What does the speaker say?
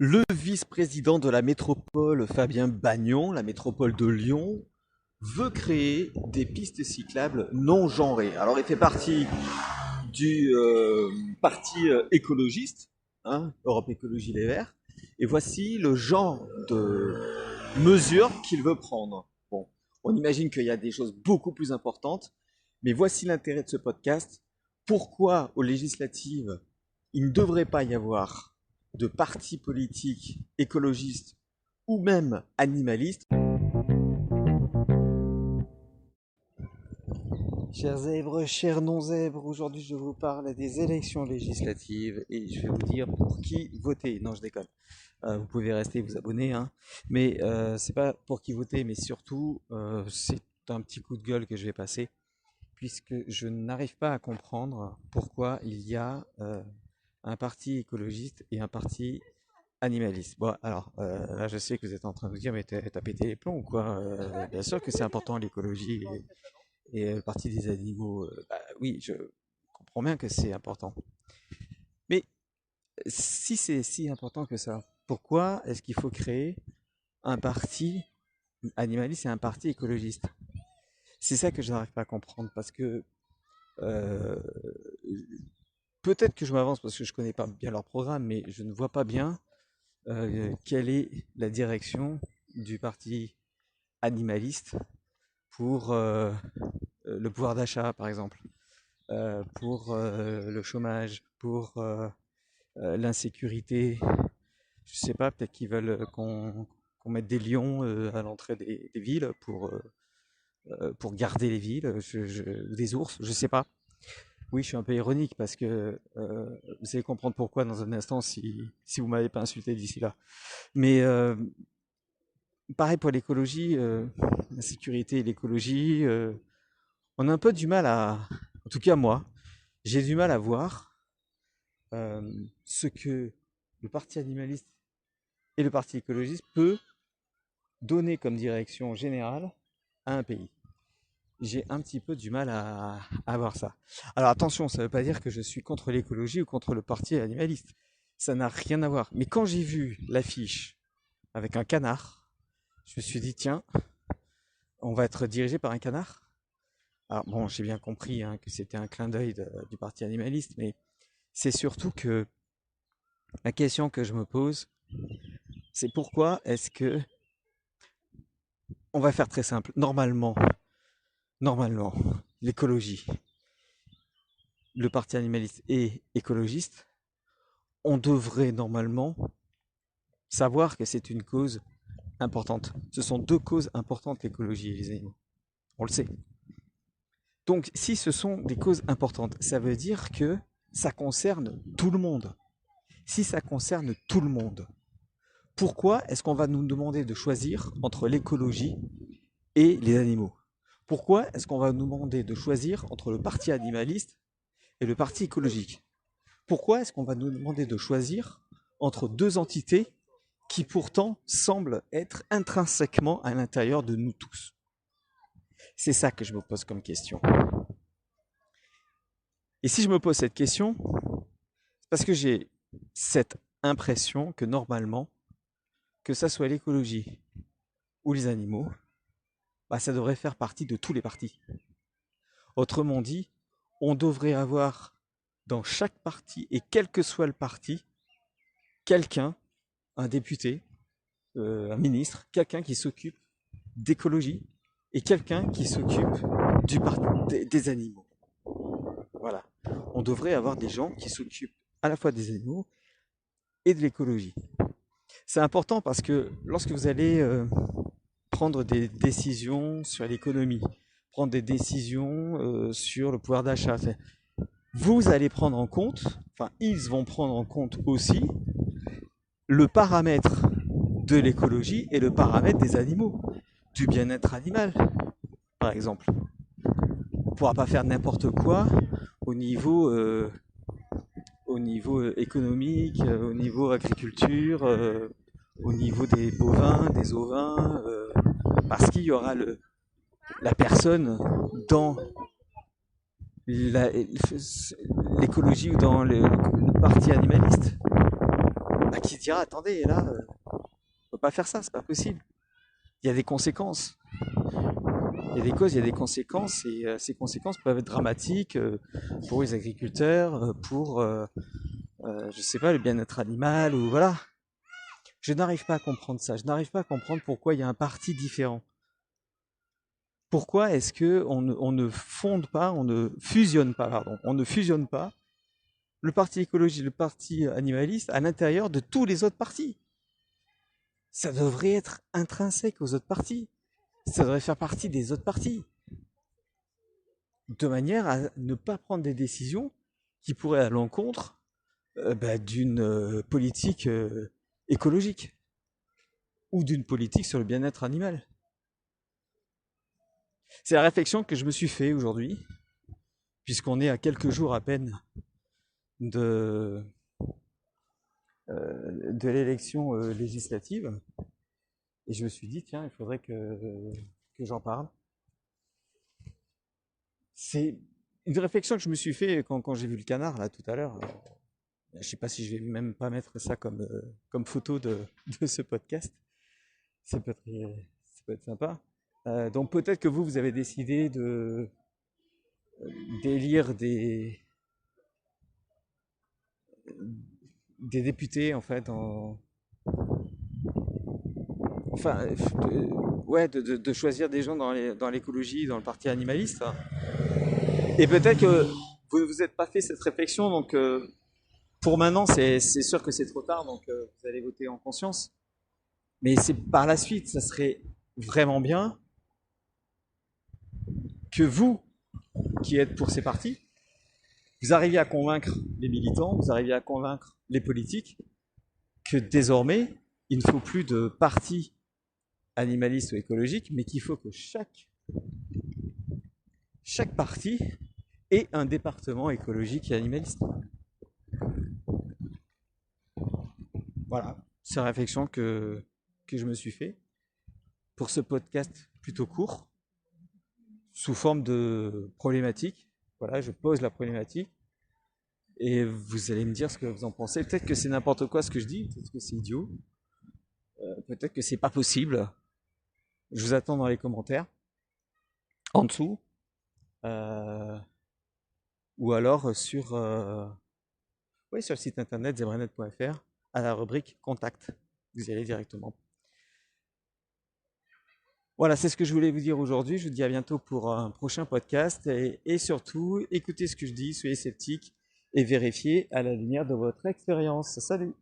Le vice-président de la métropole, Fabien Bagnon, la métropole de Lyon, veut créer des pistes cyclables non genrées. Alors, il fait partie du parti écologiste, hein, Europe Écologie Les Verts, et voici le genre de mesures qu'il veut prendre. Bon, on imagine qu'il y a des choses beaucoup plus importantes, mais voici l'intérêt de ce podcast. Pourquoi aux législatives, il ne devrait pas y avoir de partis politiques écologistes ou même animalistes? Chers zèbres, chers non-zèbres, aujourd'hui je vous parle des élections législatives et je vais vous dire pour qui voter. Non, je déconne. Vous pouvez rester vous abonner, hein. Mais c'est pas pour qui voter, mais surtout c'est un petit coup de gueule que je vais passer, puisque je n'arrive pas à comprendre pourquoi il y a un parti écologiste et un parti animaliste. Bon, alors là je sais que vous êtes en train de vous dire, mais t'as pété les plombs ou quoi? Bien sûr que c'est important l'écologie et le parti des animaux. Bah oui, je comprends bien que c'est important. Mais si c'est si important que ça, pourquoi est-ce qu'il faut créer un parti animaliste et un parti écologiste? C'est ça que je n'arrive pas à comprendre parce que euh, peut-être que je m'avance parce que je connais pas bien leur programme, mais je ne vois pas bien quelle est la direction du parti animaliste pour le pouvoir d'achat, par exemple, pour le chômage, pour l'insécurité. Je sais pas, peut-être qu'ils veulent qu'on mette des lions à l'entrée des villes pour garder les villes, ou des ours, je sais pas. Oui, je suis un peu ironique parce que vous allez comprendre pourquoi dans un instant si vous m'avez pas insulté d'ici là. Mais pareil pour l'écologie, la sécurité et l'écologie, on a un peu du mal en tout cas moi, j'ai du mal à voir ce que le parti animaliste et le parti écologiste peut donner comme direction générale à un pays. J'ai un petit peu du mal à voir ça. Alors attention, ça ne veut pas dire que je suis contre l'écologie ou contre le parti animaliste. Ça n'a rien à voir. Mais quand j'ai vu l'affiche avec un canard, je me suis dit, tiens, on va être dirigé par un canard. Alors bon, j'ai bien compris hein, que c'était un clin d'œil du parti animaliste, mais c'est surtout que la question que je me pose, c'est pourquoi est-ce que, on va faire très simple, normalement, l'écologie, le parti animaliste et écologiste, on devrait normalement savoir que c'est une cause importante. Ce sont deux causes importantes, l'écologie et les animaux. On le sait. Donc, si ce sont des causes importantes, ça veut dire que ça concerne tout le monde. Si ça concerne tout le monde, pourquoi est-ce qu'on va nous demander de choisir entre l'écologie et les animaux? Pourquoi est-ce qu'on va nous demander de choisir entre le parti animaliste et le parti écologique? Pourquoi est-ce qu'on va nous demander de choisir entre deux entités qui pourtant semblent être intrinsèquement à l'intérieur de nous tous? C'est ça que je me pose comme question. Et si je me pose cette question, c'est parce que j'ai cette impression que normalement, que ça soit l'écologie ou les animaux, bah, ça devrait faire partie de tous les partis. Autrement dit, on devrait avoir dans chaque parti, et quel que soit le parti, quelqu'un, un député, un ministre, quelqu'un qui s'occupe d'écologie et quelqu'un qui s'occupe des animaux. Voilà. On devrait avoir des gens qui s'occupent à la fois des animaux et de l'écologie. C'est important parce que lorsque vous allez prendre des décisions sur l'économie, prendre des décisions sur le pouvoir d'achat, vous allez prendre en compte, enfin ils vont prendre en compte aussi le paramètre de l'écologie et le paramètre des animaux, du bien-être animal, par exemple. On ne pourra pas faire n'importe quoi au niveau économique, au niveau agriculture, au niveau des bovins, des ovins, parce qu'il y aura la personne dans l'écologie ou dans le parti animaliste. qui dira, attendez, là, on peut pas faire ça, c'est pas possible. Il y a des conséquences. Il y a des causes, il y a des conséquences, et ces conséquences peuvent être dramatiques pour les agriculteurs, pour, je sais pas, le bien-être animal, ou voilà. Je n'arrive pas à comprendre ça. Je n'arrive pas à comprendre pourquoi il y a un parti différent. Pourquoi est-ce que on ne fonde pas, on ne fusionne pas, pardon, on ne fusionne pas le parti écologiste, le parti animaliste à l'intérieur de tous les autres partis? Ça devrait être intrinsèque aux autres partis. Ça devrait faire partie des autres partis. De manière à ne pas prendre des décisions qui pourraient à l'encontre d'une politique écologique ou d'une politique sur le bien-être animal. C'est la réflexion que je me suis fait aujourd'hui, puisqu'on est à quelques jours à peine de l'élection législative, et je me suis dit, tiens, il faudrait que j'en parle. C'est une réflexion que je me suis fait quand j'ai vu le canard, là, tout à l'heure. Je sais pas si je vais même pas mettre ça comme photo de ce podcast. Ça peut être sympa. Donc peut-être que vous avez décidé d'élire des députés, en fait, ouais, de choisir des gens dans l'écologie, dans le parti animaliste. Et peut-être que vous ne vous êtes pas fait cette réflexion, donc pour maintenant, c'est sûr que c'est trop tard, donc vous allez voter en conscience. Mais c'est par la suite, ça serait vraiment bien que vous, qui êtes pour ces partis, vous arriviez à convaincre les militants, vous arriviez à convaincre les politiques que désormais, il ne faut plus de parti animaliste ou écologique, mais qu'il faut que chaque parti ait un département écologique et animaliste. Voilà, c'est la réflexion que je me suis fait pour ce podcast plutôt court, sous forme de problématique. Voilà, je pose la problématique et vous allez me dire ce que vous en pensez. Peut-être que c'est n'importe quoi ce que je dis, peut-être que c'est idiot, peut-être que c'est pas possible. Je vous attends dans les commentaires, en dessous, ou alors sur le site internet zebranet.fr à la rubrique contact. Vous y allez directement. Voilà, c'est ce que je voulais vous dire aujourd'hui. Je vous dis à bientôt pour un prochain podcast et surtout, écoutez ce que je dis, soyez sceptiques et vérifiez à la lumière de votre expérience. Salut!